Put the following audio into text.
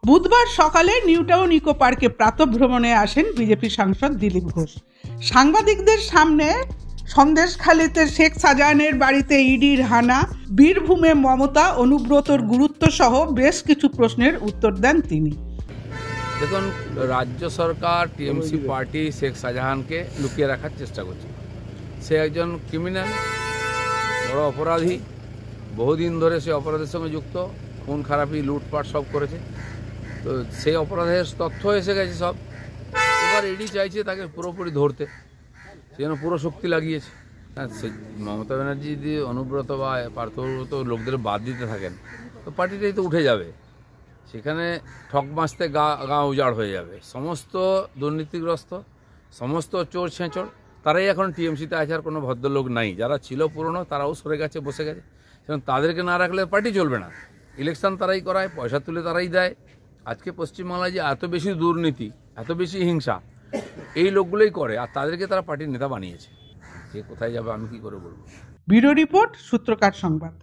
বুধবার সকালে new town eco পার্কে প্রাতঃভ্রমণে আসেন বিজেপি সাংসদ দিলীপ ঘোষ। সাংবাদিকদের সামনে সন্দেশখালীতে শেখ শাহজাহানের বাড়িতে ইডির হানা, বীরভূমে মমতা অনুব্রতর গুরুত্ব সহ বেশ কিছু প্রশ্নের উত্তর দেন তিনি। দেখুন, রাজ্য সরকার টিএমসি পার্টি শেখ শাহজাহানকে লুকিয়ে রাখার চেষ্টা করছে। সে একজন ক্রিমিনাল, বড় অপরাধী, বহুদিন ধরে সে অপরাধের সঙ্গে যুক্ত, খুন খারাপি লুটপাট সব করেছে। তো সেই অপরাধের তথ্য এসে গেছে সব। এবার ইডি চাইছে তাকে পুরোপুরি ধরতে, সে যেন পুরো শক্তি লাগিয়েছে। সেই মমতা ব্যানার্জি যদি অনুব্রত বা পার্থব্রত লোকদের বাদ দিতে থাকেন তো পার্টিটাই তো উঠে যাবে। সেখানে ঠক বাঁচতে গা উজাড় হয়ে যাবে। সমস্ত দুর্নীতিগ্রস্ত, সমস্ত চোর ছেঁচড় তারাই এখন টিএমসিতে আছে, আর কোনো ভদ্রলোক নাই। যারা ছিল পুরনো তারাও সরে গেছে, বসে গেছে। সেখানে তাদেরকে না রাখলে পার্টি চলবে না। ইলেকশন তারাই করায়, পয়সা তুলে তারাই দেয়। আজকে পশ্চিমবাংলায় যে এত বেশি দুর্নীতি, এত বেশি হিংসা এই লোকগুলোই করে, আর তাদেরকে তারা পার্টির নেতা বানিয়েছে। সে কোথায় যাবে আমি কি করে বলবো। ব্যুরো রিপোর্ট, সূত্রকার সংবাদ।